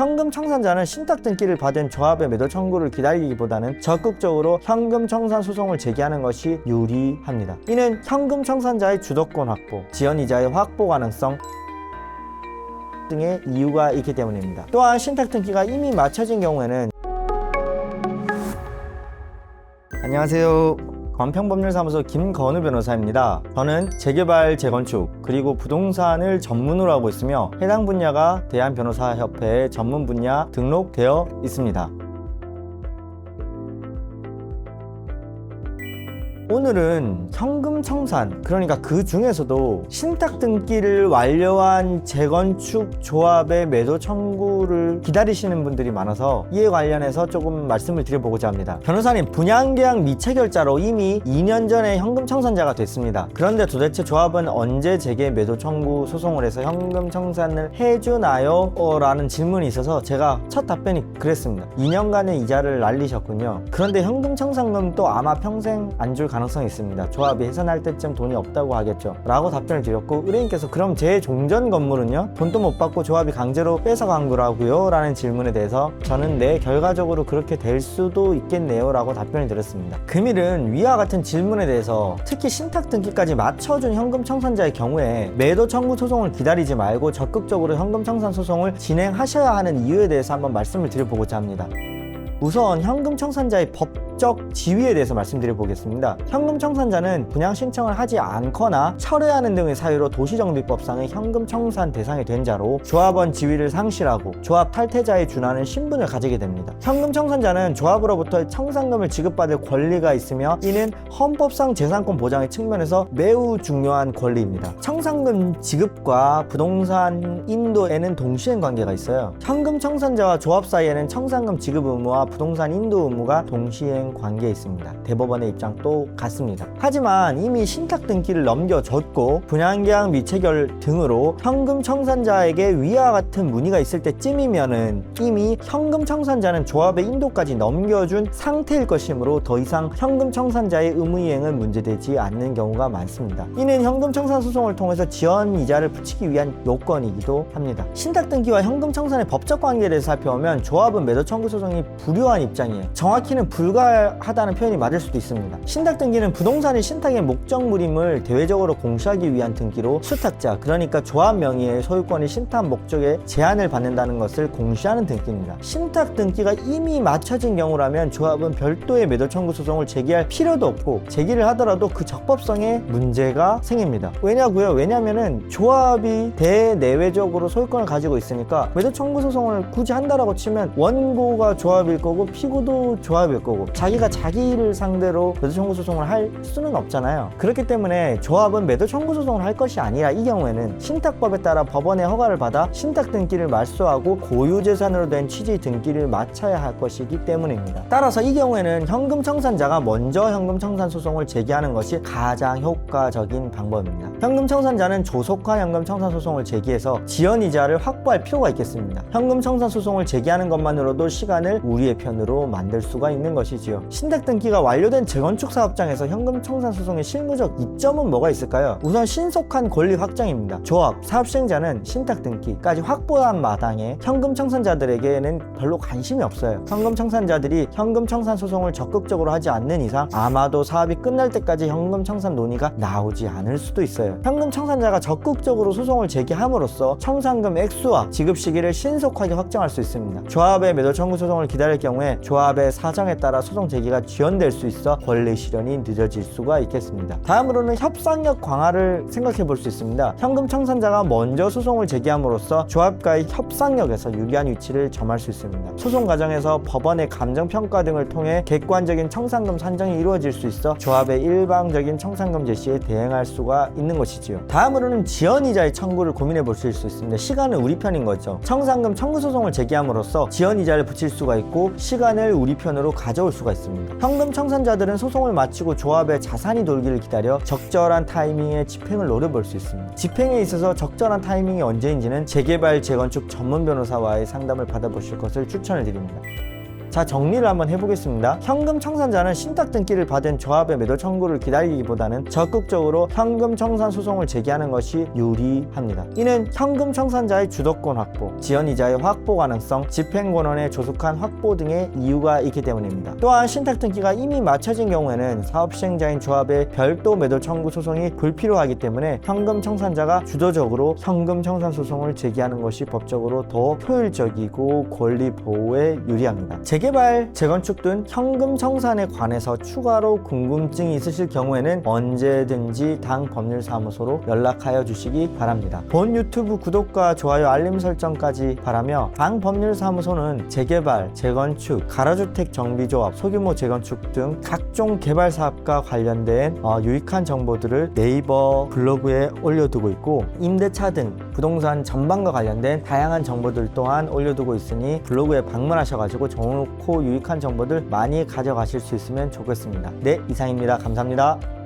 현금 청산자는 신탁 등기를 받은 조합의 매도 청구를 기다리기보다는 적극적으로 현금 청산 소송을 제기하는 것이 유리합니다. 이는 현금 청산자의 주도권 확보, 지연이자의 확보 가능성 등의 이유가 있기 때문입니다. 또한 신탁 등기가 이미 마쳐진 경우에는 안녕하세요. 건평법률사무소 김건우 변호사입니다. 저는 재개발, 재건축, 그리고 부동산을 전문으로 하고 있으며 해당 분야가 대한변호사협회에 전문 분야 등록되어 있습니다. 오늘은 현금 청산, 그러니까 그 중에서도 신탁 등기를 완료한 재건축 조합의 매도 청구를 기다리시는 분들이 많아서 이에 관련해서 조금 말씀을 드려보고자 합니다. 변호사님, 분양계약 미체결자로 이미 2년 전에 현금 청산자가 됐습니다. 그런데 도대체 조합은 언제 제게 매도 청구 소송을 해서 현금 청산을 해주나요? 라는 질문이 있어서 제가 첫 답변이 그랬습니다. 2년간의 이자를 날리셨군요. 그런데 현금 청산금도 아마 평생 안 줄 가능성이 있습니다. 조합이 해산할 때쯤 돈이 없다고 하겠죠 라고 답변을 드렸고, 의뢰인께서 그럼 제 종전 건물은요? 돈도 못 받고 조합이 강제로 뺏어간 거라고요? 라는 질문에 대해서 저는 네, 결과적으로 그렇게 될 수도 있겠네요 라고 답변을 드렸습니다. 금일은 위와 같은 질문에 대해서 특히 신탁 등기까지 맞춰준 현금 청산자의 경우에 매도 청구 소송을 기다리지 말고 적극적으로 현금 청산 소송을 진행하셔야 하는 이유에 대해서 한번 말씀을 드려보고자 합니다. 우선 현금 청산자의 법적 지위에 대해서 말씀드려 보겠습니다. 현금 청산자는 분양 신청을 하지 않거나 철회하는 등의 사유로 도시정비법상의 현금 청산 대상이 된 자로 조합원 지위를 상실하고 조합 탈퇴자에 준하는 신분을 가지게 됩니다. 현금 청산자는 조합으로부터 청산금을 지급받을 권리가 있으며 이는 헌법상 재산권 보장의 측면에서 매우 중요한 권리입니다. 청산금 지급과 부동산 인도에는 동시행 관계가 있어요. 현금 청산자와 조합 사이에는 청산금 지급 의무와 부동산 인도 의무가 동시행 관계에 있습니다. 대법원의 입장도 같습니다. 하지만 이미 신탁 등기를 넘겨줬고 분양계약 미체결 등으로 현금 청산자에게 위와 같은 문의가 있을 때쯤이면은 이미 현금 청산자는 조합의 인도까지 넘겨준 상태일 것이므로 더 이상 현금 청산자의 의무이행은 문제되지 않는 경우가 많습니다. 이는 현금 청산 소송을 통해서 지연 이자를 붙이기 위한 요건이기도 합니다. 신탁 등기와 현금 청산의 법적 관계에 대해서 살펴보면 조합은 매도 청구 소송이 불효한 입장이에요. 정확히는 불가하다는 표현이 맞을 수도 있습니다. 신탁 등기는 부동산이 신탁의 목적물임을 대외적으로 공시하기 위한 등기로 수탁자, 그러니까 조합 명의의 소유권이 신탁 목적에 제한을 받는다는 것을 공시하는 등기입니다. 신탁 등기가 이미 마쳐진 경우라면 조합은 별도의 매도 청구 소송을 제기할 필요도 없고 제기를 하더라도 그 적법성에 문제가 생깁니다. 왜냐면은 조합이 대내외적으로 소유권을 가지고 있으니까 매도 청구 소송을 굳이 한다라고 치면 원고가 조합일 거고 피고도 조합일 거고 자기가 자기를 상대로 매도 청구 소송을 할 수는 없잖아요. 그렇기 때문에 조합은 매도 청구 소송을 할 것이 아니라 이 경우에는 신탁법에 따라 법원의 허가를 받아 신탁 등기를 말소하고 고유재산으로 된 취지 등기를 마쳐야 할 것이기 때문입니다. 따라서 이 경우에는 현금 청산자가 먼저 현금 청산 소송을 제기하는 것이 가장 효과적인 방법입니다. 현금 청산자는 조속한 현금 청산 소송을 제기해서 지연 이자를 확보할 필요가 있겠습니다. 현금 청산 소송을 제기하는 것만으로도 시간을 우리의 편으로 만들 수가 있는 것이지요. 신탁 등기가 완료된 재건축 사업장에서 현금 청산 소송의 실무적 이점은 뭐가 있을까요? 우선 신속한 권리 확정입니다. 조합, 사업 시행자는 신탁 등기까지 확보한 마당에 현금 청산자들에게는 별로 관심이 없어요. 현금 청산자들이 현금 청산 소송을 적극적으로 하지 않는 이상 아마도 사업이 끝날 때까지 현금 청산 논의가 나오지 않을 수도 있어요. 현금 청산자가 적극적으로 소송을 제기함으로써 청산금 액수와 지급 시기를 신속하게 확정할 수 있습니다. 조합의 매도 청구 소송을 기다릴 경우에 조합의 사정에 따라 소송 제기가 지연될 수 있어 권리 실현이 늦어질 수가 있겠습니다. 다음으로는 협상력 강화를 생각해 볼 수 있습니다. 현금 청산자가 먼저 소송을 제기함으로써 조합과의 협상력에서 유리한 위치를 점할 수 있습니다. 소송 과정에서 법원의 감정평가 등을 통해 객관적인 청산금 산정이 이루어질 수 있어 조합의 일방적인 청산금 제시에 대응할 수가 있는 것이지요. 다음으로는 지연이자의 청구를 고민해 보실 수 있습니다. 시간은 우리 편인 거죠. 청산금 청구 소송을 제기함으로써 지연이자를 붙일 수가 있고 시간을 우리 편으로 가져올 수가 있습니다. 현금 청산자들은 소송을 마치고 조합의 자산이 돌기를 기다려 적절한 타이밍에 집행을 노려볼 수 있습니다. 집행에 있어서 적절한 타이밍이 언제인지는 재개발, 재건축 전문 변호사와의 상담을 받아보실 것을 추천을 드립니다. 자, 정리를 한번 해보겠습니다. 현금 청산자는 신탁 등기를 받은 조합의 매도 청구를 기다리기보다는 적극적으로 현금 청산 소송을 제기하는 것이 유리합니다. 이는 현금 청산자의 주도권 확보, 지연이자의 확보 가능성, 집행권원의 조속한 확보 등의 이유가 있기 때문입니다. 또한 신탁 등기가 이미 마쳐진 경우에는 사업 시행자인 조합의 별도 매도 청구 소송이 불필요하기 때문에 현금 청산자가 주도적으로 현금 청산 소송을 제기하는 것이 법적으로 더 효율적이고 권리 보호에 유리합니다. 재개발, 재건축 등 현금 청산에 관해서 추가로 궁금증이 있으실 경우에는 언제든지 당 법률사무소로 연락하여 주시기 바랍니다. 본 유튜브 구독과 좋아요, 알림 설정까지 바라며 당 법률사무소는 재개발, 재건축, 가로주택 정비조합, 소규모 재건축 등 각종 개발 사업과 관련된 유익한 정보들을 네이버 블로그에 올려두고 있고, 임대차 등 부동산 전반과 관련된 다양한 정보들 또한 올려두고 있으니 블로그에 방문하셔가지고 좋고 유익한 정보들 많이 가져가실 수 있으면 좋겠습니다. 네, 이상입니다. 감사합니다.